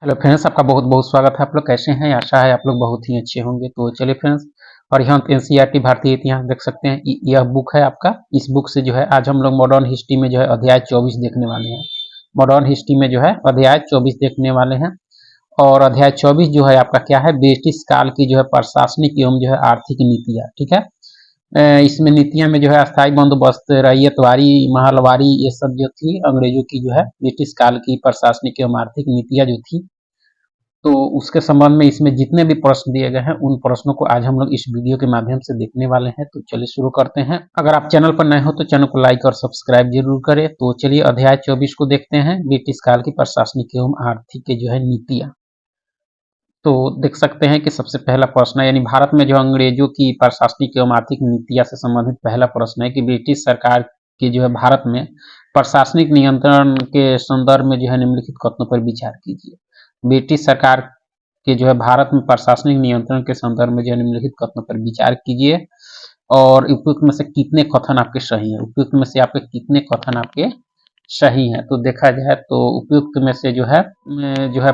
Hello friends, आपका बहुत बहुत स्वागत है। आप लोग कैसे हैं? आशा है आप लोग बहुत ही अच्छे होंगे। तो चलिए फ्रेंड्स, और यहाँ एनसीईआरटी भारतीय इतिहास देख सकते हैं। यह बुक है आपका। इस बुक से जो है आज हम लोग मॉडर्न हिस्ट्री में जो है अध्याय 24 देखने वाले हैं। मॉडर्न हिस्ट्री में जो है अध्याय 24 देखने वाले हैं। और अध्याय 24 जो है आपका क्या है, ब्रिटिश काल की जो है प्रशासनिक एवं जो है आर्थिक नीतियाँ। ठीक है। इसमें नीतियां में जो है अस्थायी बंदोबस्त, रैयतवारी, महलवारी, ये सब जो थी अंग्रेजों की जो है ब्रिटिश काल की प्रशासनिक एवं आर्थिक नीतियां जो थी, तो उसके संबंध में इसमें जितने भी प्रश्न दिए गए हैं उन प्रश्नों को आज हम लोग इस वीडियो के माध्यम से देखने वाले हैं। तो चलिए शुरू करते हैं। अगर आप चैनल पर नए हो तो चैनल को लाइक और सब्सक्राइब जरूर करें। तो चलिए अध्याय 24 को देखते हैं, ब्रिटिश काल की प्रशासनिक एवं आर्थिक के जो है नीतियां। तो देख सकते हैं कि सबसे पहला प्रश्न है, यानी भारत में जो अंग्रेजों की प्रशासनिक एवं आर्थिक नीतियां से संबंधित पहला प्रश्न है कि ब्रिटिश सरकार की जो है भारत में प्रशासनिक नियंत्रण के संदर्भ में जो है निम्नलिखित कथनों पर विचार कीजिए। ब्रिटिश सरकार के जो है भारत में प्रशासनिक नियंत्रण के संदर्भ में जो है निम्नलिखित कथनों पर विचार कीजिए और उपयुक्त में से कितने कथन आपके सही हैं। उपयुक्त में से आपके कितने कथन आपके सही है। तो देखा जाए तो उपयुक्त में से जो है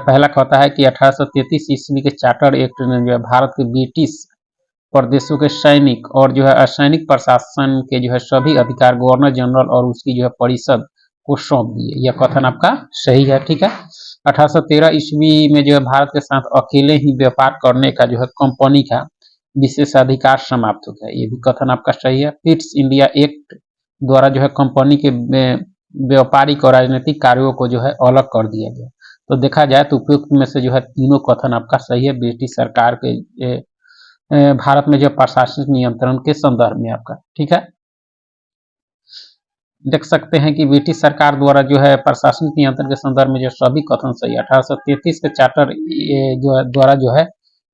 पहला कहता है कि 1833 ईस्वी के चार्टर एक्ट ने जो है भारत के ब्रिटिश प्रदेशों के सैनिक और जो है असैनिक प्रशासन के जो है सभी अधिकार गवर्नर जनरल और उसकी जो है परिषद को सौंप दिए। यह कथन आपका सही है। ठीक है। 1813 ईस्वी में जो है भारत के साथ अकेले ही व्यापार करने का जो है कंपनी का विशेषाधिकार समाप्त हो गया। ये भी कथन आपका सही है। पिट्स इंडिया एक्ट द्वारा जो है कंपनी के व्यापारिक और राजनीतिक कार्यों को जो है अलग कर दिया गया। तो देखा जाए तो उपयुक्त में से जो है तीनों कथन आपका सही है। ब्रिटिश सरकार के भारत में जो प्रशासनिक नियंत्रण के संदर्भ में आपका। ठीक है। देख सकते हैं कि ब्रिटिश सरकार द्वारा जो है प्रशासनिक नियंत्रण के संदर्भ में जो सभी कथन सही है। 1833 के चार्टर जो है द्वारा जो है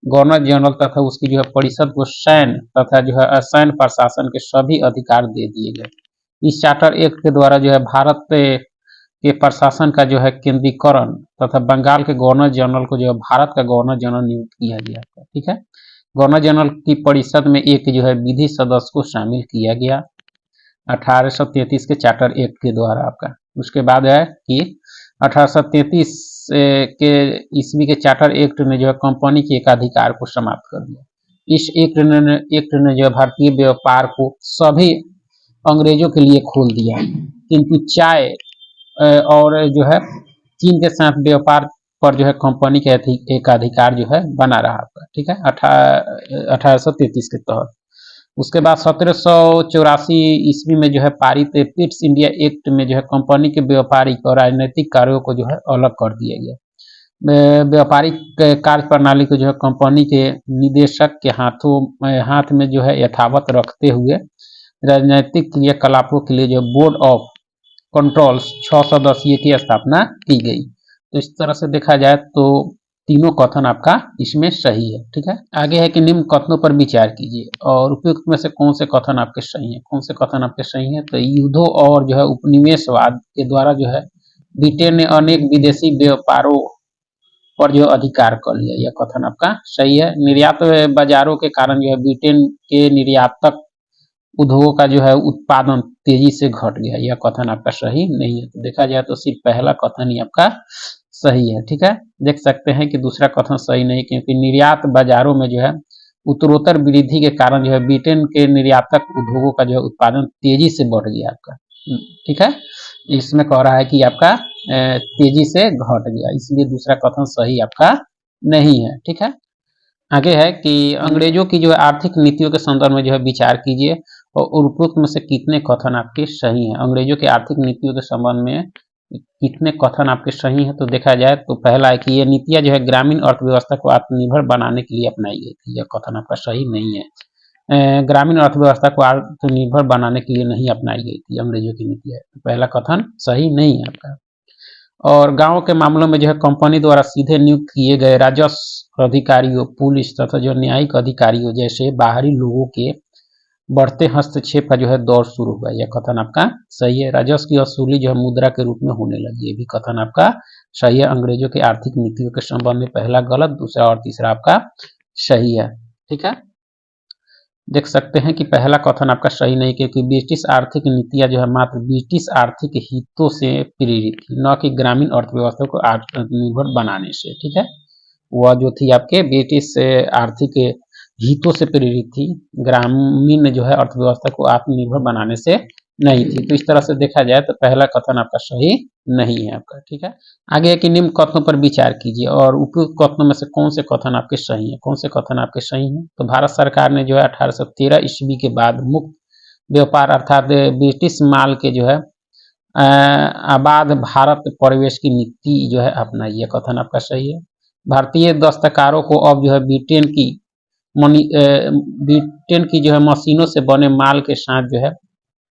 गवर्नर जनरल तथा उसकी जो है परिषद को सैन्य तथा जो है असैन्य प्रशासन के सभी अधिकार दे दिए गए। इस चार्टर एक्ट के द्वारा जो है भारत के प्रशासन का जो है केंद्रीकरण तथा बंगाल के गवर्नर जनरल को जो है भारत का गवर्नर जनरल नियुक्त किया गया। ठीक है। गवर्नर जनरल की परिषद में एक जो है विधि सदस्य को शामिल किया गया 1833 के चार्टर एक्ट के द्वारा आपका। उसके बाद है कि 1833 के ईस्वी के चार्टर एक्ट ने जो है कंपनी के एकाधिकार को समाप्त कर दिया। इस एक्ट ने जो है भारतीय व्यापार को सभी अंग्रेजों के लिए खोल दिया, किंतु चाय और जो है चीन के साथ व्यापार पर जो है कंपनी के एकाधिकार जो है बना रहा आपका। ठीक है। 1833 के तहत। उसके बाद 1784 ईस्वी में जो है पारित पिट्स इंडिया एक्ट में जो है कंपनी के व्यापारिक और राजनीतिक कार्यों को जो है अलग कर दिया गया। व्यापारिक कार्य प्रणाली को जो है कंपनी के निदेशक के हाथ में जो है यथावत रखते हुए राजनीतिक क्रियाकलापों के लिए जो बोर्ड ऑफ कंट्रोल्स 6 सदस्यीय की स्थापना की गई। तो इस तरह से देखा जाए तो तीनों कथन आपका इसमें सही है। ठीक है। आगे है कि निम्न कथनों पर विचार कीजिए और उपयुक्त में से कौन से कथन आपके सही हैं। कौन से कथन आपके सही हैं? तो युद्धों और जो है उपनिवेशवाद के द्वारा जो है ब्रिटेन ने अनेक विदेशी व्यापारों पर जो अधिकार कर लिया। यह कथन आपका सही है। निर्यात बाजारों के कारण जो है ब्रिटेन के निर्यातक उद्योगों का जो है उत्पादन तेजी से घट गया। यह कथन आपका सही नहीं है। तो देखा जाए तो सिर्फ पहला कथन ही आपका सही है। ठीक है। देख सकते हैं कि दूसरा कथन सही नहीं, क्योंकि निर्यात बाजारों में जो है उत्तरोत्तर वृद्धि के कारण जो है ब्रिटेन के निर्यातक उद्योगों का जो है उत्पादन तेजी से बढ़ गया आपका। ठीक है। इसमें कह रहा है कि आपका तेजी से घट गया, इसलिए दूसरा कथन सही आपका नहीं है। ठीक है। आगे है कि अंग्रेजों की जो है आर्थिक नीतियों के संदर्भ में जो है विचार कीजिए और उपरोक्त में से कितने कथन आपके सही हैं। अंग्रेजों की आर्थिक नीतियों के संबंध में कितने कथन आपके सही हैं। तो देखा जाए तो पहला है कि ये नीतियां जो है ग्रामीण अर्थव्यवस्था को आत्मनिर्भर बनाने के लिए अपनाई गई थी। यह कथन आपका सही नहीं है। ग्रामीण अर्थव्यवस्था को आत्मनिर्भर बनाने के लिए नहीं अपनाई गई थी अंग्रेजों की नीतियां। पहला कथन सही नहीं है आपका। और गांव के मामलों में जो है कंपनी द्वारा सीधे नियुक्त किए गए राजस्व अधिकारियों, पुलिस तथा जो न्यायिक अधिकारियों जैसे बाहरी लोगों के बढ़ते हस्तक्षेप का जो है दौर शुरू हुआ। यह कथन आपका सही है। राजस्व की वसूली जो है मुद्रा के रूप में होने लगी। ये भी कथन आपका सही है। अंग्रेजों की आर्थिक नीतियों के संबंध में पहला गलत, दूसरा और तीसरा आपका सही है। ठीक है। देख सकते हैं कि पहला कथन आपका सही नहीं, क्योंकि ब्रिटिश आर्थिक नीतियां जो है मात्र ब्रिटिश आर्थिक हितों से प्रेरित थी, न कि ग्रामीण अर्थव्यवस्था को आत्मनिर्भर बनाने से। ठीक है, वह जो थी आपके ब्रिटिश आर्थिक हितों से प्रेरित थी, ग्रामीण जो है अर्थव्यवस्था को आत्मनिर्भर बनाने से नहीं थी। तो इस तरह से देखा जाए तो पहला कथन आपका सही नहीं है आपका। ठीक है, आगे है कि निम्न कथनों पर विचार कीजिए और उपयुक्त कथनों में से कौन से कथन आपके सही है, कौन से कथन आपके सही हैं। तो भारत सरकार ने जो है 1813 ईस्वी के बाद मुक्त व्यापार अर्थात ब्रिटिश माल के जो है आबाद भारत प्रवेश की नीति जो है अपनाई, यह कथन आपका सही है। भारतीय दस्तकारों को अब जो है ब्रिटेन की जो है मशीनों से बने माल के साथ जो है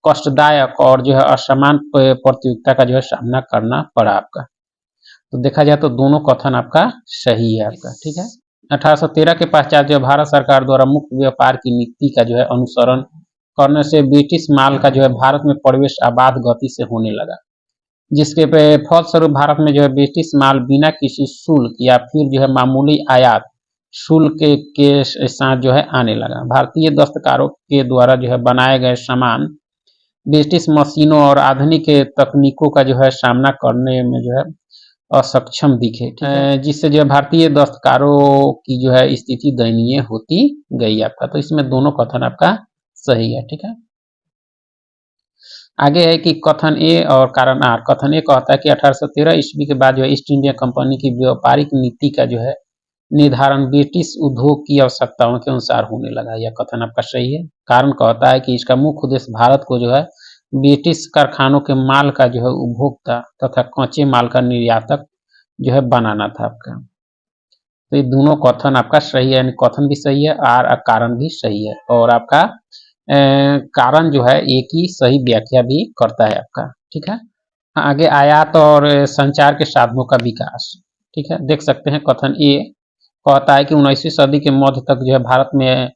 कष्टदायक और जो है असमान प्रतियोगिता का जो है सामना करना पड़ा आपका। तो देखा जाए तो दोनों कथन आपका सही है आपका। ठीक है, 1813 के पश्चात जो भारत सरकार द्वारा मुक्त व्यापार की नीति का जो है अनुसरण करने से ब्रिटिश माल का जो है भारत में प्रवेश अबाध गति से होने लगा, जिसके फलस्वरूप भारत में जो है ब्रिटिश माल बिना किसी शुल्क या फिर जो है मामूली आयात शुल्क के साथ जो है आने लगा। भारतीय दस्तकारों के द्वारा जो है बनाए गए सामान ब्रिटिश मशीनों और आधुनिक तकनीकों का जो है सामना करने में जो है असक्षम दिखे, जिससे जो है भारतीय दस्तकारों की जो है स्थिति दयनीय होती गई आपका। तो इसमें दोनों कथन आपका सही है। ठीक है, आगे है कि कथन ए और कारण आर। कथन ए कहता है कि 1813 ईस्वी के बाद जो है ईस्ट इंडिया कंपनी की व्यापारिक नीति का जो है निर्धारण ब्रिटिश उद्योग की आवश्यकताओं के अनुसार होने लगा, यह कथन आपका सही है। कारण कहता है कि इसका मुख्य उद्देश्य भारत को जो है ब्रिटिश कारखानों के माल का जो है उपभोक्ता तथा कच्चे माल का निर्यातक जो है बनाना था आपका। तो ये दोनों कथन आपका सही है, यानी कथन भी सही है और कारण भी सही है, और आपका कारण जो है एक ही सही व्याख्या भी करता है आपका। ठीक है, आगे आयात और संचार के साधनों का विकास। ठीक है, देख सकते हैं कथन ए कहता है कि 19वीं सदी के मध्य तक जो है भारत में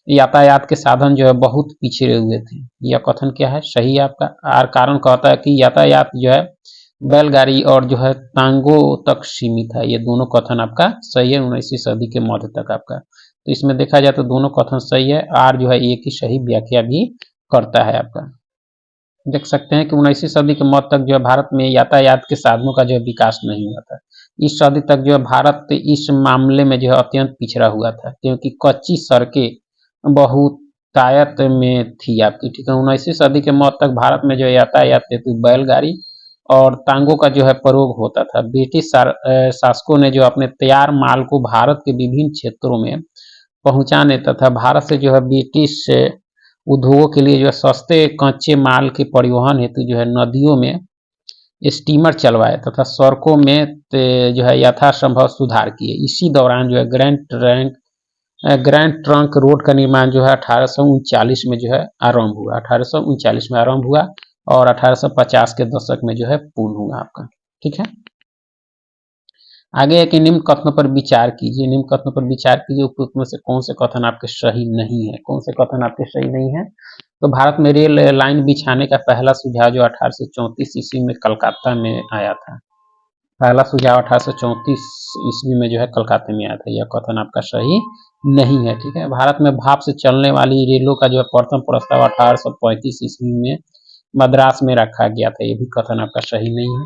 यातायात के साधन जो है बहुत पिछड़े हुए थे, यह कथन क्या है, सही है आपका। और कारण कहता है कि यातायात जो है बैलगाड़ी और जो है तांगों तक सीमित है, ये दोनों कथन आपका सही है 19वीं सदी के मध्य तक आपका। तो इसमें देखा जाए तो दोनों कथन सही है, आर जो है एक ही सही व्याख्या भी करता है आपका। देख सकते हैं कि 19वीं सदी के मध्य तक जो है भारत में यातायात के साधनों का जो है विकास नहीं हुआ था। इस सदी तक जो है भारत इस मामले में जो है अत्यंत पिछड़ा हुआ था, क्योंकि कच्ची सड़कें बहुतायत में थी आपकी। ठीक है, 19वीं सदी के मध्य तक भारत में जो है यातायात हेतु बैलगाड़ी और तांगों का जो है प्रयोग होता था। ब्रिटिश शासकों ने जो अपने तैयार माल को भारत के विभिन्न क्षेत्रों में पहुंचाने तथा भारत से जो है ब्रिटिश उद्योगों के लिए जो है सस्ते कच्चे माल के परिवहन हेतु जो है नदियों में स्टीमर चलवाए तथा सड़कों में जो है यथासंभव सुधार किए। इसी दौरान जो है ग्रैंड ट्रंक रोड का निर्माण जो है 1839 में जो है आरंभ हुआ, 1839 में आरंभ हुआ और 1850 के दशक में जो है पूर्ण हुआ आपका। ठीक है, आगे है कि निम्न कथनों पर विचार कीजिए। निम्न कथनों पर विचार कीजिए, उपयुक्त में से कौन से कथन आपके सही नहीं है, कौन से कथन आपके सही नहीं है। तो भारत में रेल लाइन बिछाने का पहला सुझाव जो 1834 ईस्वी में कलकत्ता में आया था। पहला सुझाव 1834 ईस्वी में जो है कलकत्ता में आया था, यह कथन आपका सही नहीं है। ठीक है, भारत में भाप से चलने वाली रेलों का जो है प्रथम प्रस्ताव 1835 ईस्वी में मद्रास में रखा गया था, यह भी कथन आपका सही नहीं है।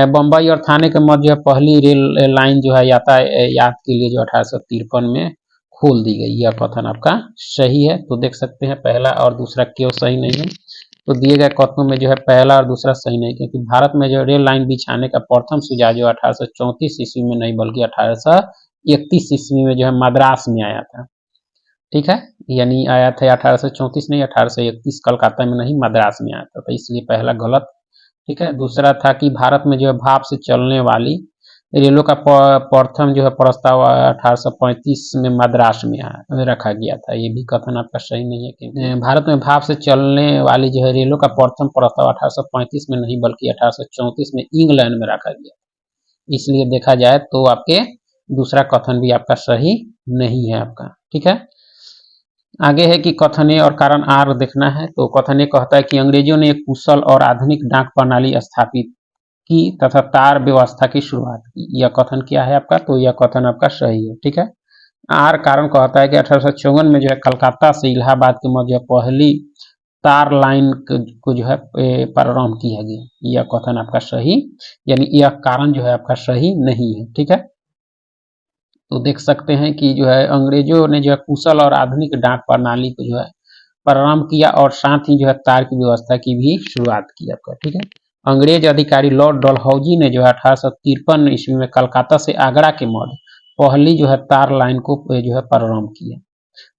बम्बई और थाने के मध्य जो है पहली रेल लाइन जो है यातायात के लिए जो 1853 में खोल दी गई, यह कथन आपका सही है। तो देख सकते हैं पहला और दूसरा क्यों सही नहीं है। तो दिए गए कथनों में जो है पहला और दूसरा सही नहीं, क्योंकि भारत में जो रेल लाइन बिछाने का प्रथम सुझाव जो 1834 ईस्वी में नहीं बल्कि 1831 ईस्वी में जो है मद्रास में आया था। ठीक है, यानी आया था 1834 नहीं 1831, कलकत्ता में नहीं मद्रास में आया था, तो इसलिए पहला गलत। ठीक है, दूसरा था कि भारत में जो है भाप से चलने वाली रेलों का प्रथम जो है प्रस्ताव 1835 में मद्रास में रखा गया था, ये भी कथन आपका सही नहीं है। कि भारत में भाप से चलने वाली जो है रेलों का प्रथम प्रस्ताव 1835 में नहीं बल्कि 1834 में इंग्लैंड में रखा गया, इसलिए देखा जाए तो आपके दूसरा कथन भी आपका सही नहीं है आपका। ठीक है, आगे है कि कथन ए और कारण आर देखना है। तो कथन ए कहता है कि अंग्रेजों ने एक कुशल और आधुनिक डाक प्रणाली स्थापित की तथा तार व्यवस्था की शुरुआत की, यह कथन क्या है आपका, तो यह कथन आपका सही है। ठीक है, आर कारण कहता है कि 1854 में जो है कलकत्ता से इलाहाबाद के मध्य पहली तार लाइन को जो है प्रारंभ किया गया। यह कथन आपका सही, यानी यह कारण जो है आपका सही नहीं है। ठीक है, तो देख सकते हैं कि जो है अंग्रेजों ने जो है कुशल और आधुनिक डाक प्रणाली को जो है प्रारंभ किया और साथ ही जो है तार की व्यवस्था की भी शुरुआत की आपका। ठीक है, अंग्रेज अधिकारी लॉर्ड डलहौजी ने जो है 1853 ईस्वी में कलकत्ता से आगरा के मध्य पहली जो है तार लाइन को जो है प्रारंभ किया,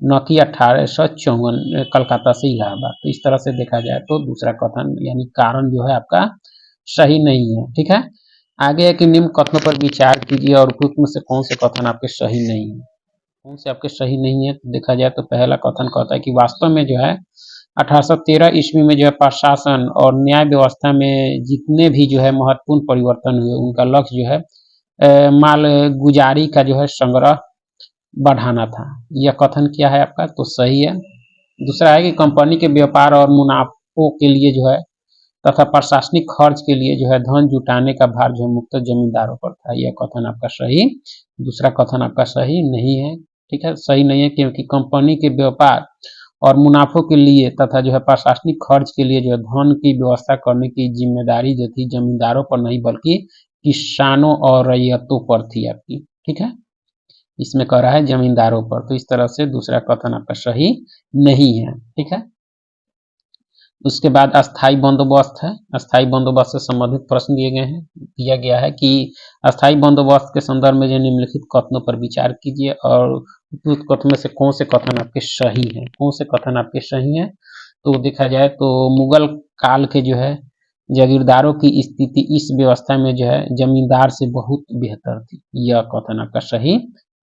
न कि 1854 कलकत्ता से इलाहाबाद। तो इस तरह से देखा जाए तो दूसरा कथन यानी कारण जो है आपका सही नहीं है। ठीक है, आगे है कि निम्न कथनों पर विचार कीजिए और उपयुक्त में से कौन से कथन आपके सही नहीं है। कौन से आपके सही नहीं है, तो देखा जाए तो पहला कथन कहता है कि वास्तव में जो है 1813 ईस्वी में जो है प्रशासन और न्याय व्यवस्था में जितने भी जो है महत्वपूर्ण परिवर्तन हुए उनका लक्ष्य जो है माल गुजारी का जो है संग्रह बढ़ाना था। यह कथन क्या है आपका, तो सही है। दूसरा है कि कंपनी के व्यापार और मुनाफों के लिए जो है तथा प्रशासनिक खर्च के लिए जो है धन जुटाने का भार जो है मुख्यतः जमींदारों पर था। यह कथन आपका सही, दूसरा कथन आपका सही नहीं है। ठीक है, सही नहीं है क्योंकि कंपनी के व्यापार और मुनाफों के लिए तथा जो है प्रशासनिक खर्च के लिए जो है धन की व्यवस्था करने की जिम्मेदारी जो थी जमींदारों पर नहीं बल्कि किसानों और रैयतों पर थी आपकी। ठीक है, इसमें कह रहा है जमींदारों पर, तो इस तरह से दूसरा कथन आपका सही नहीं है। ठीक है, उसके बाद अस्थाई बंदोबस्त है। अस्थाई बंदोबस्त से संबंधित प्रश्न दिया गया है कि अस्थाई बंदोबस्त के संदर्भ में जो निम्नलिखित कथनों पर विचार कीजिए और उपयुक्त कथन में से कौन से कथन आपके सही हैं। कौन से कथन आपके सही हैं, तो देखा जाए तो मुगल काल के जो है जागीरदारों की स्थिति इस व्यवस्था में जो है जमींदार से बहुत बेहतर थी। यह कथन आपका सही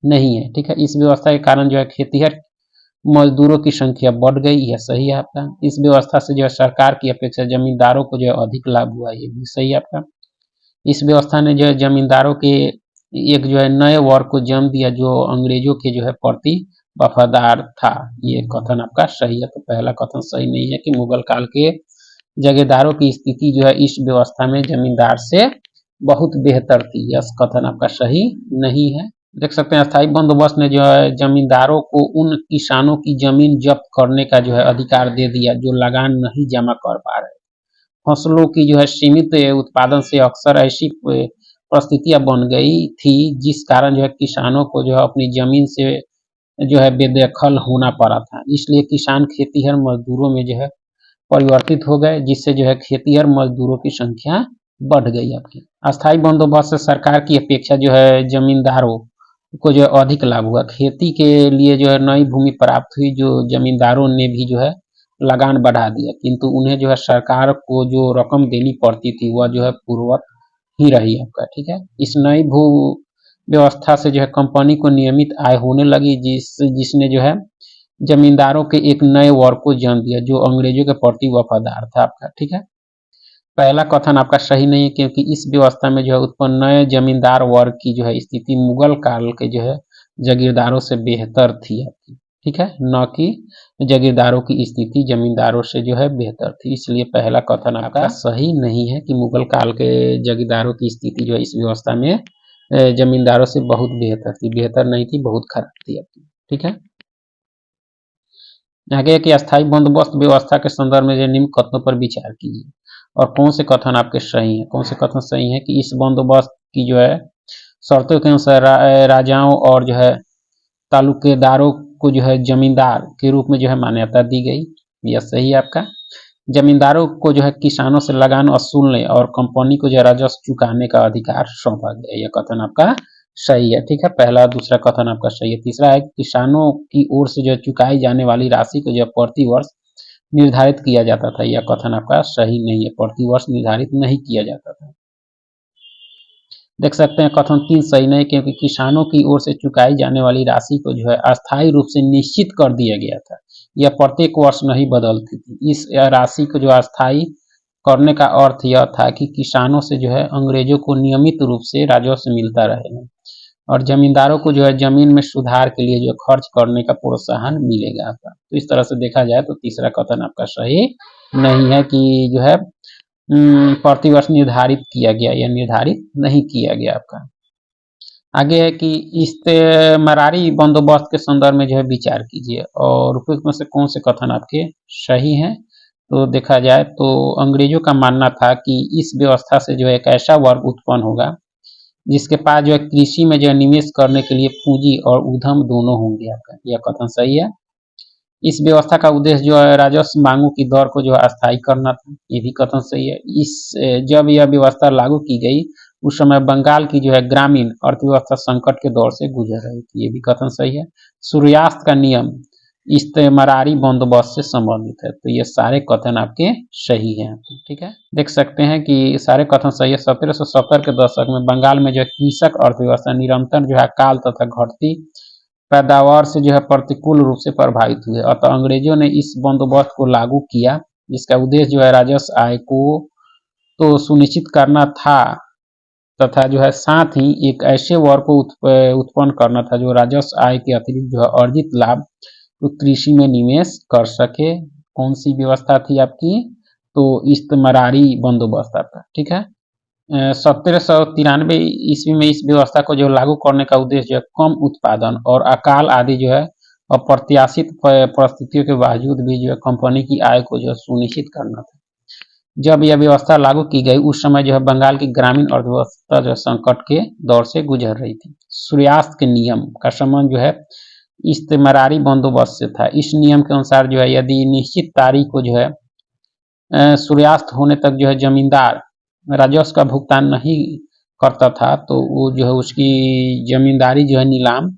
नहीं है। ठीक है, इस व्यवस्था के कारण जो है खेतीहर मजदूरों की संख्या बढ़ गई, यह सही है आपका। इस व्यवस्था से जो है सरकार की अपेक्षा जमींदारों को जो है अधिक लाभ हुआ, ये भी सही है आपका। इस व्यवस्था ने जो है जमींदारों के एक जो है नए वर्ग को जन्म दिया जो अंग्रेजों के जो है प्रति वफादार था। ये कथन आपका सही है। तो पहला कथन सही नहीं है कि मुगल काल के जगीरदारों की स्थिति जो है इस व्यवस्था में जमींदार से बहुत बेहतर थी। यह कथन आपका सही नहीं है। देख सकते हैं अस्थाई बंदोबस्त ने जो है जमींदारों को उन किसानों की जमीन जब्त करने का जो है अधिकार दे दिया जो लगान नहीं जमा कर पा रहे। फसलों की जो है सीमित उत्पादन से अक्सर ऐसी परिस्थितियां बन गई थी जिस कारण जो है किसानों को जो है अपनी जमीन से जो है बेदखल होना पड़ा था। इसलिए किसान खेतीहर मजदूरों में जो है परिवर्तित हो गए, जिससे जो है खेतीहर मजदूरों की संख्या बढ़ गई आपकी। अस्थाई बंदोबस्त से सरकार की अपेक्षा जो है जमींदारों को जो है अधिक लाभ हुआ। खेती के लिए जो है नई भूमि प्राप्त हुई जो जमींदारों ने भी जो है लगान बढ़ा दिया, किंतु उन्हें जो है सरकार को जो रकम देनी पड़ती थी वह जो है पूर्ववत ही रही आपका। ठीक है, इस नई भू व्यवस्था से जो है कंपनी को नियमित आय होने लगी जिसने जो है जमींदारों के एक नए वर्ग को जन्म दिया जो अंग्रेजों के प्रति वफादार था आपका। ठीक है, पहला कथन आपका सही नहीं है क्योंकि इस व्यवस्था में जो है उत्पन्न नए जमींदार वर्ग की जो है स्थिति मुगल काल के जो है जागीरदारों से बेहतर थी आपकी। ठीक है, न कि जागीरदारों की स्थिति जमींदारों से जो है बेहतर थी। इसलिए पहला कथन आपका सही नहीं है कि मुगल काल के जागीरदारों की स्थिति जो है इस व्यवस्था में जमींदारों से बहुत बेहतर थी। बेहतर नहीं थी, बहुत खराब थी आपकी। ठीक है, आगे कि अस्थाई बंदोबस्त व्यवस्था के संदर्भ में जो निम्न कथनों पर विचार कीजिए और कौन से कथन आपके सही हैं। कौन से कथन सही हैं कि इस बंदोबस्त की जो है शर्तों के अनुसार राजाओं और जो है तालुकेदारों को जो है जमींदार के रूप में जो है मान्यता दी गई। यह सही है आपका। जमींदारों को जो है किसानों से लगान वसूलने और कंपनी को जो है राजस्व चुकाने का अधिकार सौंपा गया। यह कथन आपका सही है। ठीक है, पहला दूसरा कथन आपका सही है। तीसरा है किसानों की ओर से जो चुकाई जाने वाली राशि को जो प्रति वर्ष निर्धारित किया जाता था। यह कथन आपका सही नहीं है, प्रति वर्ष निर्धारित नहीं किया जाता था। देख सकते हैं कथन 3 सही नहीं क्योंकि किसानों की ओर से चुकाई जाने वाली राशि को जो है अस्थायी रूप से निश्चित कर दिया गया था। यह प्रत्येक वर्ष नहीं बदलती थी। इस राशि को जो अस्थायी करने का अर्थ यह था कि किसानों से जो है अंग्रेजों को नियमित रूप से राजस्व मिलता रहेगा और जमींदारों को जो है जमीन में सुधार के लिए जो खर्च करने का प्रोत्साहन मिलेगा आपका। तो इस तरह से देखा जाए तो तीसरा कथन आपका सही नहीं है कि जो है प्रतिवर्ष निर्धारित किया गया या निर्धारित नहीं किया गया आपका। आगे है कि इस्तेमरारी बंदोबस्त के संदर्भ में जो है विचार कीजिए और उपयुक्त में से कौन से कथन आपके सही हैं। तो देखा जाए तो अंग्रेजों का मानना था कि इस व्यवस्था से जो है एक ऐसा वर्ग उत्पन्न होगा जिसके पास जो है कृषि में जो है निवेश करने के लिए पूंजी और उद्यम दोनों होंगे। आपका यह कथन सही है। इस व्यवस्था का उद्देश्य जो है राजस्व मांगों की दर को जो है अस्थायी करना था। ये भी कथन सही है। जब यह व्यवस्था लागू की गई उस समय बंगाल की जो है ग्रामीण अर्थव्यवस्था संकट के दौर से गुजर रही थी। ये भी कथन सही है। सूर्यास्त का नियम इस्तेमरारी बंदोबस्त से संबंधित है। तो ये सारे कथन आपके सही हैं। ठीक है, देख सकते हैं कि सारे कथन सही है। 1770 के दशक में बंगाल में जो है कृषक अर्थव्यवस्था निरंतर जो है अकाल तथा घटती पैदावार से जो है प्रतिकूल रूप से प्रभावित हुए। अतः अंग्रेजों ने इस बंदोबस्त को लागू किया जिसका उद्देश्य जो है राजस्व आय को तो सुनिश्चित करना था तथा जो है साथ ही एक ऐसे वर्ग को उत्पन्न करना था जो राजस्व आय के अतिरिक्त जो है अर्जित लाभ तो कृषि में निवेश कर सके। कौन सी व्यवस्था थी आपकी? तो इस्तेमरारी बंदोबस्त आपका। ठीक है। 1793 ईस्वी में इस व्यवस्था को जो लागू करने का उद्देश्य जो है कम उत्पादन और अकाल आदि जो है अप्रत्याशित परिस्थितियों के बावजूद भी जो है कंपनी की आय को जो है सुनिश्चित करना था। जब यह व्यवस्था लागू की गई उस समय जो है बंगाल की ग्रामीण अर्थव्यवस्था जो है संकट के दौर से गुजर रही थी। सूर्यास्त के नियम का संबंध जो है इस्तेमरारी बंदोबस्त से था। इस नियम के अनुसार जो है यदि निश्चित तारीख को जो है सूर्यास्त होने तक जो है जमींदार राजस्व का भुगतान नहीं करता था तो वो जो है उसकी जमींदारी जो है नीलाम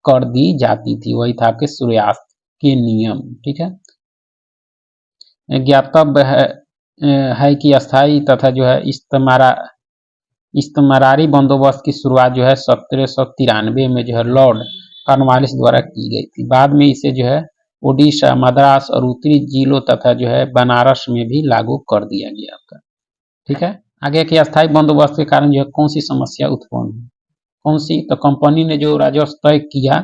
कर दी जाती थी। वही था आपके सूर्यास्त के नियम। ठीक है। ज्ञातव्य है कि अस्थायी तथा जो है इस्तेमरारी बंदोबस्त की शुरुआत जो है 1793 में जो है लॉर्ड कॉर्नवालिस द्वारा की गई थी। बाद में इसे जो है ओडिशा, मद्रास और उत्तरी जिलों तथा जो है बनारस में भी लागू कर दिया गया आपका। ठीक है। आगे के अस्थायी बंदोबस्त के कारण जो है कौन सी समस्या उत्पन्न हुई? कौन सी? तो कंपनी ने जो राजस्व तय किया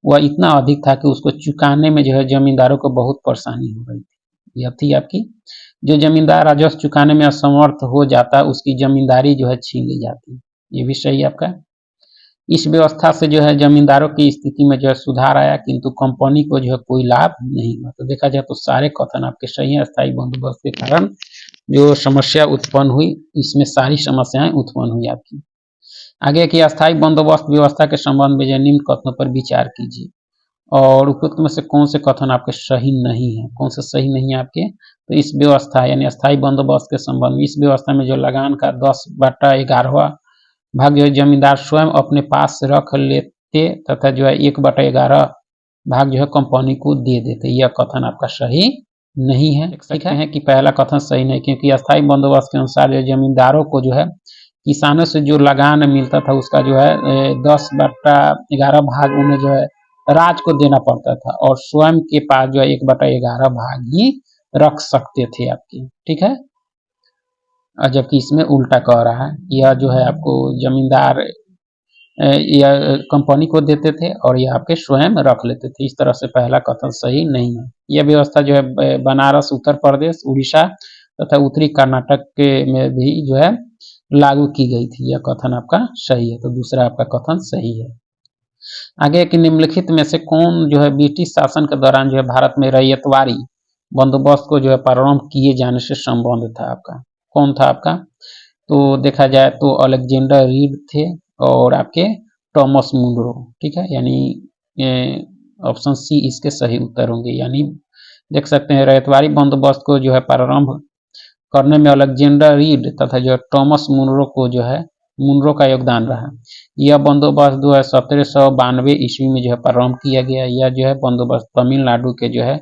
वह इतना अधिक था कि उसको चुकाने में जो है जमींदारों को बहुत परेशानी हो रही थी। यह थी आपकी। जो जमींदार राजस्व चुकाने में असमर्थ हो जाता उसकी जमींदारी जो है छीन ली जाती। ये भी सही आपका। इस व्यवस्था से जो है जमींदारों की स्थिति में जो है सुधार आया किंतु कंपनी को जो है कोई लाभ नहीं हुआ। तो देखा जाए तो सारे कथन आपके सही हैं। अस्थायी बंदोबस्त के कारण जो समस्या उत्पन्न हुई इसमें सारी समस्याएं उत्पन्न हुई आपकी। आगे की अस्थायी बंदोबस्त व्यवस्था के संबंध में जो निम्न कथनों पर विचार कीजिए और उपयुक्त में से कौन से कथन आपके सही नहीं है। कौन से सही नहीं है आपके? तो इस व्यवस्था यानी अस्थायी बंदोबस्त के संबंध में इस व्यवस्था में जो लगान का 10/11वां भाग जो है जमींदार स्वयं अपने पास रख लेते तथा जो है 1/11 भाग जो है कंपनी को दे देते। यह कथन आपका सही नहीं है। देख सकते हैं कि पहला कथन सही नहीं क्योंकि अस्थायी बंदोबस्त के अनुसार जो जमींदारों को जो है किसानों से जो लगान मिलता था उसका जो है 10/11 भाग उन्हें जो है राज को देना पड़ता था और स्वयं के पास जो है 1/11 भाग ही रख सकते थे आपकी। ठीक है। और जबकि इसमें उल्टा कह रहा है। यह जो है आपको जमींदार या कंपनी को देते थे और यह आपके स्वयं रख लेते थे। इस तरह से पहला कथन सही नहीं है। यह व्यवस्था जो है बनारस, उत्तर प्रदेश, उड़ीसा तथा उत्तरी कर्नाटक के में भी जो है लागू की गई थी। यह कथन आपका सही है। तो दूसरा आपका कथन सही है। आगे कि निम्नलिखित में से कौन जो है ब्रिटिश शासन के दौरान जो है भारत में रैयतवारी बंदोबस्त को जो है प्रारंभ किए जाने से संबंध था आपका? कौन था आपका? तो देखा जाए तो अलेक्जेंडर रीड थे और आपके टॉमस मुनरो। ठीक है। यानी ऑप्शन सी इसके सही उत्तर होंगे। यानी देख सकते हैं रैयतवारी बंदोबस्त को जो है प्रारंभ करने में अलेक्जेंडर रीड तथा जो टॉमस मुनरो को जो है मुनरो का योगदान रहा। यह बंदोबस्त जो है 1792 ईस्वी में जो है प्रारंभ किया गया। यह जो है बंदोबस्त तमिलनाडु के जो है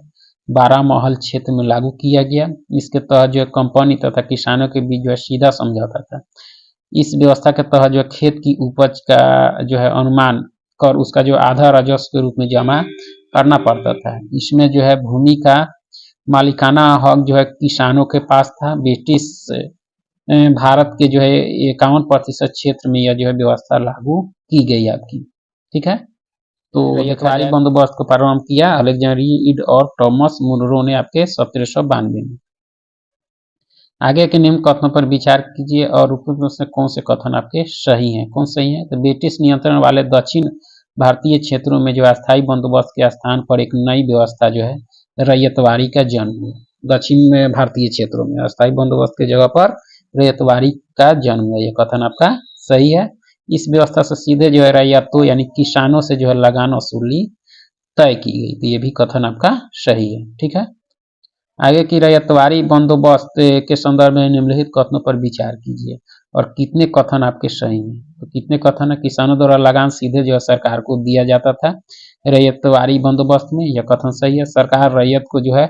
बारामहल क्षेत्र में लागू किया गया। इसके तहत जो है कंपनी तथा किसानों के बीच जो है सीधा समझौता था। इस व्यवस्था के तहत जो खेत की उपज का जो है अनुमान कर उसका जो आधा राजस्व के रूप में जमा करना पड़ता था। इसमें जो है भूमि का मालिकाना हक जो है किसानों के पास था। ब्रिटिश भारत के जो है 51% क्षेत्र में यह जो है व्यवस्था लागू की गई आपकी। ठीक है। तो रैयतवारी बंदोबस्त को प्रारंभ किया अलेक्जेंडर रीड और टॉमस मुनरो ने आपके 1792 में। आगे के निम्न कथनों पर विचार कीजिए और उपयुक्त में से कौन से कथन आपके सही हैं। कौन सही है? तो ब्रिटिश नियंत्रण वाले दक्षिण भारतीय क्षेत्रों में जो अस्थायी बंदोबस्त के स्थान पर एक नई व्यवस्था जो है रैयतवाड़ी का जन्म हुआ। दक्षिण में भारतीय क्षेत्रों में अस्थायी बंदोबस्त की जगह पर रैयतवाड़ी का जन्म हुआ। यह कथन आपका सही है। इस व्यवस्था से सीधे जो है रैयतों यानी किसानों से जो है लगान वसूली तय की गई। तो ये भी कथन आपका सही है। ठीक है। आगे की रैयतवाड़ी बंदोबस्त के संदर्भ में निम्नलिखित कथनों पर विचार कीजिए और कितने कथन आपके सही हैं। तो कितने कथन है? किसानों द्वारा लगान सीधे जो है सरकार को दिया जाता था रैयतवाड़ी बंदोबस्त में, यह कथन सही है। सरकार रैयत को जो है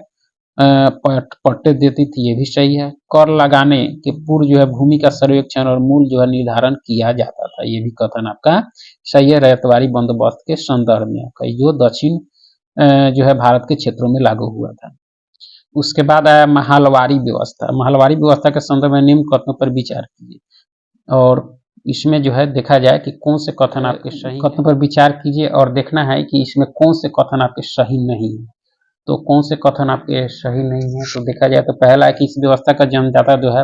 पट्टे देती थी, ये भी सही है। कर लगाने के पूर्व जो है भूमि का सर्वेक्षण और मूल्य जो है निर्धारण किया जाता था, ये भी कथन आपका सही है। रैयतवाड़ी बंदोबस्त के संदर्भ में आपका जो दक्षिण जो है भारत के क्षेत्रों में लागू हुआ था। उसके बाद आया महलवारी व्यवस्था। महलवारी व्यवस्था के संदर्भ में निम्न कथनों पर विचार कीजिए और इसमें जो है देखा जाए कि कौन से कथन आपके सही कथनों पर विचार कीजिए और देखना है कि इसमें कौन से कथन आपके सही नहीं है। तो कौन से कथन आपके सही नहीं है? तो देखा जाए तो पहला है कि इस व्यवस्था का जन्मदाता जो है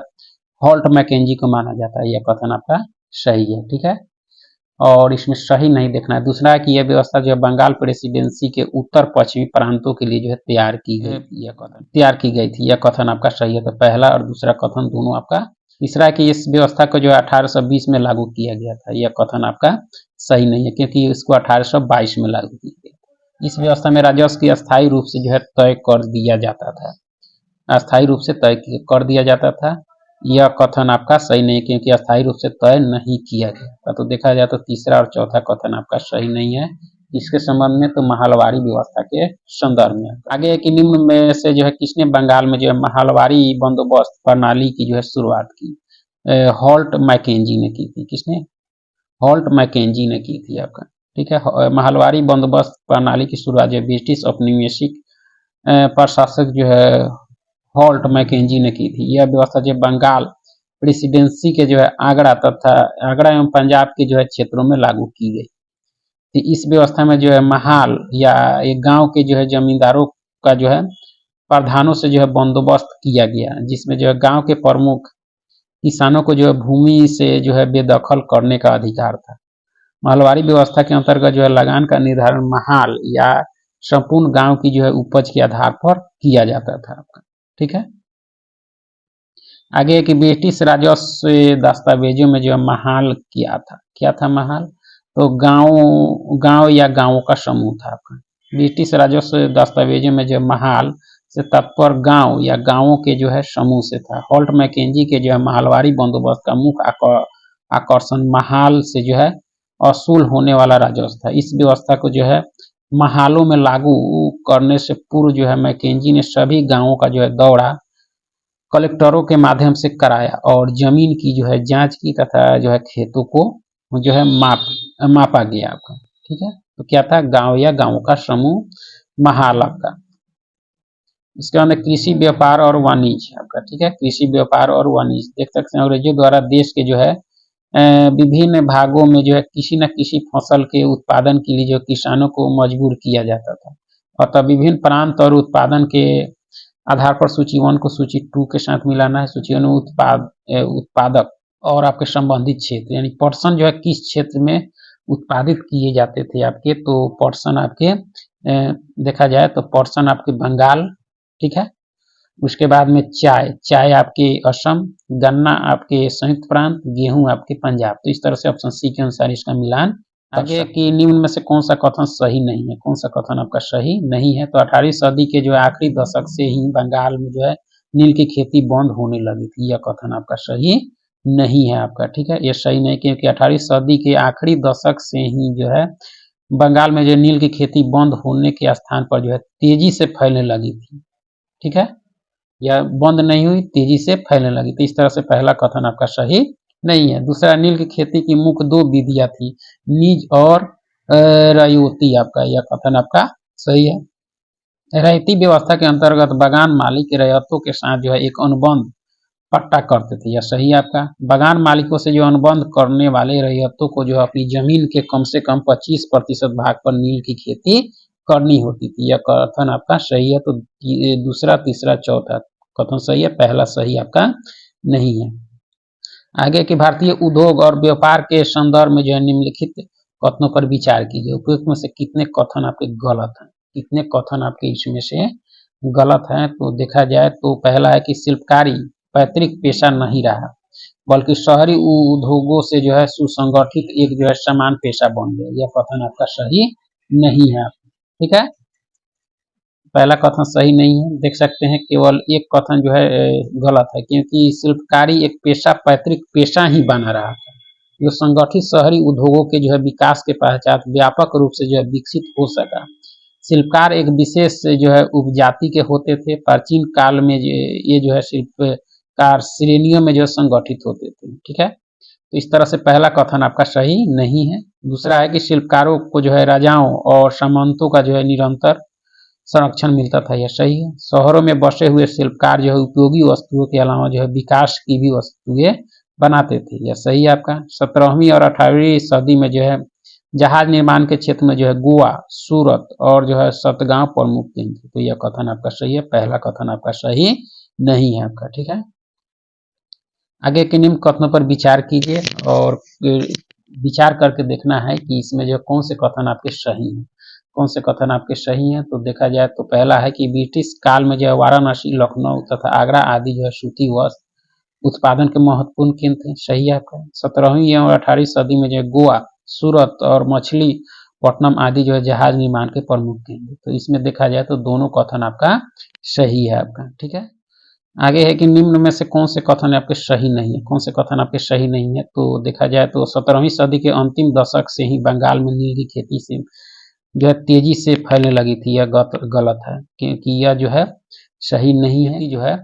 हॉल्ट मैकेंजी को माना जाता है, यह कथन आपका सही है। ठीक है। और इसमें सही नहीं देखना है। दूसरा है कि यह व्यवस्था जो है बंगाल प्रेसिडेंसी के उत्तर पश्चिमी प्रांतों के लिए जो है तैयार की गई थी, यह कथन आपका सही है। तो पहला और दूसरा कथन दोनों आपका। तीसरा है कि इस व्यवस्था को जो है 1820 में लागू किया गया था, यह कथन आपका सही नहीं है क्योंकि इसको 1822 में लागू किया गया। इस व्यवस्था में राजस्व की अस्थायी रूप से जो है तय कर दिया जाता था, अस्थायी रूप से तय कर दिया जाता था, यह कथन आपका सही नहीं क्योंकि अस्थायी रूप से तय नहीं किया गया। तो देखा जाए तो तीसरा और चौथा कथन आपका सही नहीं है इसके संबंध में। तो महलवारी व्यवस्था के संदर्भ में आगे कि निम्न में से जो है किसने बंगाल में जो है महलवारी बंदोबस्त प्रणाली की जो है शुरुआत की? हॉल्ट मैकेंजी ने की थी। किसने? हॉल्ट मैकेंजी ने की थी आपका। ठीक है। महलवारी बंदोबस्त प्रणाली की शुरुआत जो ब्रिटिश औपनिवेशिक प्रशासक जो है हॉल्ट मैकेंजी ने की थी। यह व्यवस्था जो बंगाल प्रेसिडेंसी के जो है आगरा एवं पंजाब के जो है क्षेत्रों में लागू की गई। तो इस व्यवस्था में जो है महाल या एक गांव के जो है जमींदारों का जो है प्रधानों से जो है बंदोबस्त किया गया, जिसमें जो है गांव के प्रमुख किसानों को जो है भूमि से जो है बेदखल करने का अधिकार था। महलवारी व्यवस्था के अंतर्गत जो है लगान का निर्धारण महाल या संपूर्ण गांव की जो है उपज के आधार पर किया जाता था आपका। ठीक है। आगे कि ब्रिटिश राजस्व दस्तावेजों में जो है महाल क्या था महाल? तो गांव या गांवों का समूह था आपका। ब्रिटिश राजस्व दस्तावेजों में जो महाल से तात्पर्य गांव या गांवों के जो है समूह से था। हॉल्ट मैकेंजी के जो है महलवारी बंदोबस्त का मुख्य आकर्षण महाल से जो है वसूल होने वाला राजस्व था। इस व्यवस्था को जो है महालों में लागू करने से पूर्व जो है मैकेंजी ने सभी गांवों का जो है दौरा कलेक्टरों के माध्यम से कराया और जमीन की जो है जांच की तथा जो है खेतों को जो है मापा गया आपका। ठीक है। तो क्या था? गांव या गांवों का समूह, महाल आपका। इसके अंदर कृषि व्यापार और वाणिज्य आपका। ठीक है। कृषि व्यापार और वाणिज्य देख सकते हैं अंग्रेजों द्वारा देश के जो है विभिन्न भागों में जो है किसी न किसी फसल के उत्पादन के लिए जो किसानों को मजबूर किया जाता था। अतः विभिन्न प्रांत और उत्पादन के आधार पर सूची 1 को सूची 2 के साथ मिलाना है। सूची 1 उत्पादक और आपके संबंधित क्षेत्र यानी पर्सन जो है किस क्षेत्र में उत्पादित किए जाते थे आपके, तो पर्सन आपके देखा जाए तो पर्सन आपके बंगाल। ठीक है। उसके बाद में चाय आपके असम, गन्ना आपके संयुक्त प्रांत, गेहूं आपके पंजाब। तो इस तरह से ऑप्शन सी के अनुसार इसका मिलान। आगे कि निम्न में से कौन सा कथन सही नहीं है? कौन सा कथन आपका सही नहीं है? तो 18वीं सदी के जो आखिरी दशक से ही बंगाल में जो है नील की खेती बंद होने लगी थी, यह कथन आपका सही नहीं है आपका। ठीक है। यह सही नहीं क्योंकि 18वीं सदी के आखिरी दशक से ही जो है बंगाल में जो नील की खेती बंद होने के स्थान पर जो है तेजी से फैलने लगी थी। ठीक है। या बंद नहीं हुई, तेजी से फैलने लगी। तो इस तरह से पहला कथन आपका सही नहीं है। दूसरा, नील की खेती की मुख्य 2 विधियां थी, नीज और रयोती आपका, यह कथन आपका सही है। रैयती व्यवस्था के अंतर्गत बगान मालिक रैयतों के साथ जो है एक अनुबंध पट्टा करते थे, यह सही है आपका। बगान मालिकों से जो अनुबंध करने वाले रैयतों को जो अपनी जमीन के कम से कम 25% भाग पर नील की खेती करनी होती थी, यह कथन आपका सही है। तो दूसरा, तीसरा, चौथा कथन सही है, पहला सही आपका नहीं है। आगे कि भारतीय उद्योग और व्यापार के संदर्भ में जो है निम्नलिखित कथनों पर विचार कीजिए। उपयुक्त में से कितने कथन आपके गलत हैं, कितने कथन आपके इसमें से गलत हैं। तो देखा जाए तो पहला है कि शिल्पकारी पैतृक पेशा नहीं रहा, बल्कि शहरी उद्योगों से जो है सुसंगठित एक जो है समान पेशा बन गया। यह कथन आपका सही नहीं है। ठीक है, पहला कथन सही नहीं है। देख सकते हैं केवल एक कथन जो है गलत है, क्योंकि शिल्पकारी एक पेशा पैतृक पेशा ही बना रहा था, जो संगठित शहरी उद्योगों के जो है विकास के पश्चात व्यापक रूप से जो है विकसित हो सका। शिल्पकार एक विशेष जो है उपजाति के होते थे। प्राचीन काल में ये जो है शिल्पकार श्रेणियों में जो संगठित होते थे। ठीक है, तो इस तरह से पहला कथन आपका सही नहीं है। दूसरा है कि शिल्पकारों को जो है राजाओं और सामंतों का जो है निरंतर संरक्षण मिलता था। यह सही है। शहरों में बसे हुए शिल्पकार जो है उपयोगी वस्तुओं के अलावा जो है विकास की भी वस्तुएं बनाते थे। यह सही है आपका। 17वीं और 18वीं सदी में जो है जहाज निर्माण के क्षेत्र में जो है गोवा, सूरत और जो है सतगांव प्रमुख केंद्र थे। तो यह कथन आपका सही है, पहला कथन आपका सही नहीं है आपका। ठीक है, आगे के निम्न कथनों पर विचार कीजिए और विचार करके देखना है कि इसमें जो कौन से कथन आपके सही हैं, कौन से कथन आपके सही हैं। तो देखा जाए तो पहला है कि ब्रिटिश काल में जो है वाराणसी, लखनऊ तथा आगरा आदि जो है सूती वस्त्र उत्पादन के महत्वपूर्ण केंद्र थे। सही है आपका। 17वीं और 18वीं सदी में जो है गोवा, सूरत और मछलीपट्टनम आदि जो है जहाज निर्माण के प्रमुख केंद्र। तो इसमें देखा जाए तो दोनों कथन आपका सही है आपका। ठीक है, आगे है कि निम्न में से कौन से कथन आपके सही नहीं है, कौन से कथन आपके सही नहीं है। तो देखा जाए तो 17वीं सदी के अंतिम दशक से ही बंगाल में नील की खेती से जो है तेजी से फैलने लगी थी। यह गलत है, क्योंकि यह जो है सही नहीं है। जो है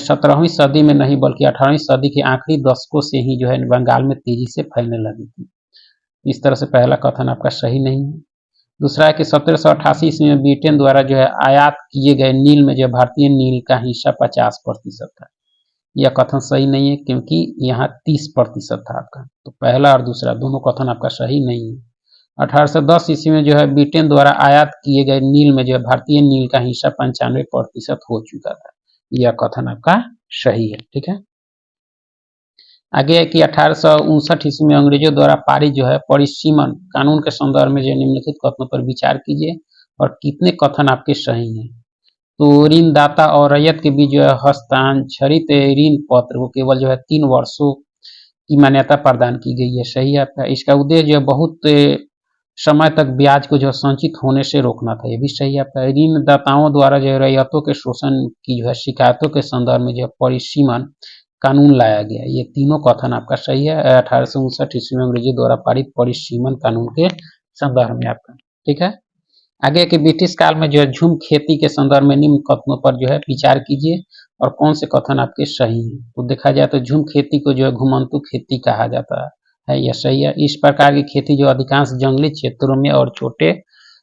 17वीं सदी में नहीं बल्कि 18वीं सदी के आखिरी दशकों से ही जो है बंगाल में तेजी से फैलने लगी थी। इस तरह से पहला कथन आपका सही नहीं है। दूसरा है कि 1788 ईस्वी में ब्रिटेन द्वारा जो है आयात किए गए नील में जो भारतीय नील का हिस्सा 50% था। यह कथन सही नहीं है, क्योंकि यहाँ 30% था आपका। तो पहला और दूसरा दोनों कथन आपका सही नहीं है। 1810 ईस्वी में जो है ब्रिटेन द्वारा आयात किए गए नील में जो है भारतीय नील का हिस्सा 95% हो चुका था। यह कथन आपका सही है। ठीक है, आगे है कि 1859 ईस्वी में अंग्रेजों द्वारा पारित जो है परिसीमन कानून के संदर्भ में जो निम्नलिखित कथनों पर विचार कीजिए और कितने कथन आपके सही हैं। तो ऋणदाता और रैयत के बीच जो है हस्ताक्षरित ऋण पत्र को केवल जो है 3 वर्षों की मान्यता प्रदान की गई है। सही है आपका। इसका उद्देश्य जो है बहुत समय तक ब्याज को जो संचित होने से रोकना था। यह भी सही है आपका। ऋणदाताओं द्वारा जो है रैयतों के शोषण की जो है शिकायतों के संदर्भ में जो परिसीमन कानून लाया गया। ये तीनों कथन आपका सही है। 1859 ईस्वी में अंग्रेजों द्वारा पारित परिसीमन कानून के संदर्भ में आपका। ठीक है, आगे के ब्रिटिश काल में जो है झूम खेती के संदर्भ में निम्न कथनों पर जो है विचार कीजिए और कौन से कथन आपके सही हैं। तो देखा जाए तो झूम खेती को जो है घुमंतु खेती कहा जाता है। यह सही है। इस प्रकार की खेती जो अधिकांश जंगली क्षेत्रों में और छोटे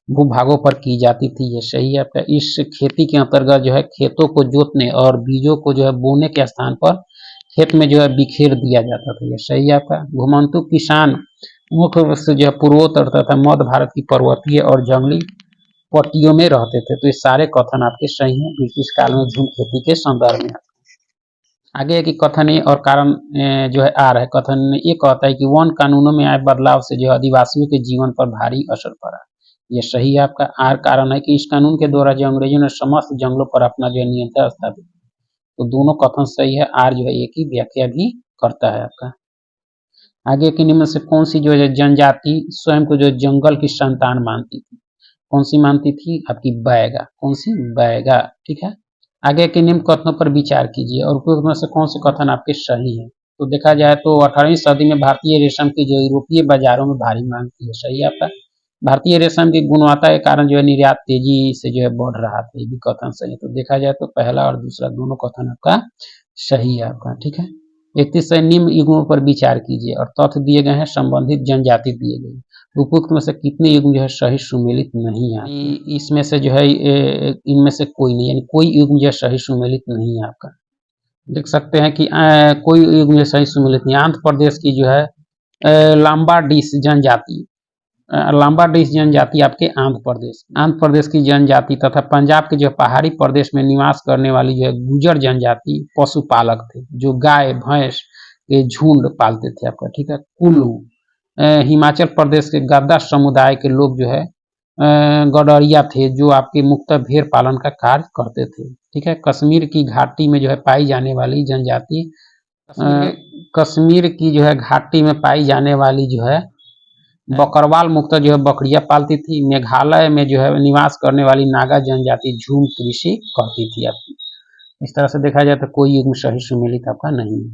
भूभागों पर की जाती थी। ये सही है आपका। इस खेती के अंतर्गत जो है खेतों को जोतने और बीजों को जो है बोने के स्थान पर खेत में जो है बिखेर दिया जाता था। ये सही है आपका। घुमंतु किसान मुख्य रूप से जो है पूर्वोत्तर तथा मध्य भारत की पर्वतीय और जंगली पट्टियों में रहते थे। तो ये सारे कथन आपके सही हैं ब्रिटिश काल में झूम खेती के संदर्भ में। आगे की कथन ए और कारण जो है आ रहा है। कथन ये कहता है कि वन कानूनों में आए बदलाव से जो आदिवासियों के जीवन पर भारी असर पड़ा। ये सही है आपका। आर कारण है कि इस कानून के द्वारा जो अंग्रेजों ने समस्त जंगलों पर अपना जो है नियंत्रण स्थापित। तो दोनों कथन सही है। आर जो है एक ही व्याख्या भी करता है आपका। आगे के निम्न से कौन सी जो है जनजाति स्वयं को जो जंगल की संतान मानती थी। कौन सी मानती थी आपकी बैगा। कौन सी बैगा। ठीक है, आगे के निम्न कथनों पर विचार कीजिए और उपयुक्त में से कौन से कथन आपके सही हैं। तो देखा जाए तो 18वीं सदी में भारतीय रेशम की जो यूरोपीय बाजारों में भारी मांग थी। सही है आपका। भारतीय रेशम की गुणवत्ता के कारण जो है निर्यात तेजी से जो है बढ़ रहा था। ये भी कथन सही है। तो देखा जाए तो पहला और दूसरा दोनों कथन आपका सही है आपका। ठीक है, 31 से निम्न युग्मों पर विचार कीजिए और तथ्य दिए गए हैं, संबंधित जनजाति दिए गए। उपयुक्त में से कितने युग्म जो है सही सुमेलित नहीं है। इसमें से जो है इनमें से कोई नहीं, यानी कोई युग्म जो है सही सुमेलित नहीं है आपका। देख सकते हैं कि कोई युग्म जो सही सुमेलित नहीं। आंध्र प्रदेश की जो है लाम्बाडिस जनजाति लाम्बाडिस जनजाति आपके आंध्र प्रदेश की जनजाति तथा पंजाब के जो पहाड़ी प्रदेश में निवास करने वाली जो है गुजर जनजाति पशुपालक थे, जो गाय भैंस के झुंड पालते थे आपका, ठीक है। कुल्लू हिमाचल प्रदेश के गद्दा समुदाय के लोग जो है गडरिया थे, जो आपके मुख्यतः भेड़ पालन का कार्य करते थे, ठीक है। कश्मीर की घाटी में जो है पाई जाने वाली जनजाति कश्मीर की जो है घाटी में पाई जाने वाली जो है बकरवाल मुख्यतः जो है बकरियां पालती थी। मेघालय में जो है निवास करने वाली नागा जनजाति झूम कृषि करती थी आपकी। इस तरह से देखा जाए तो कोई एक सही सुमेलित आपका नहीं है।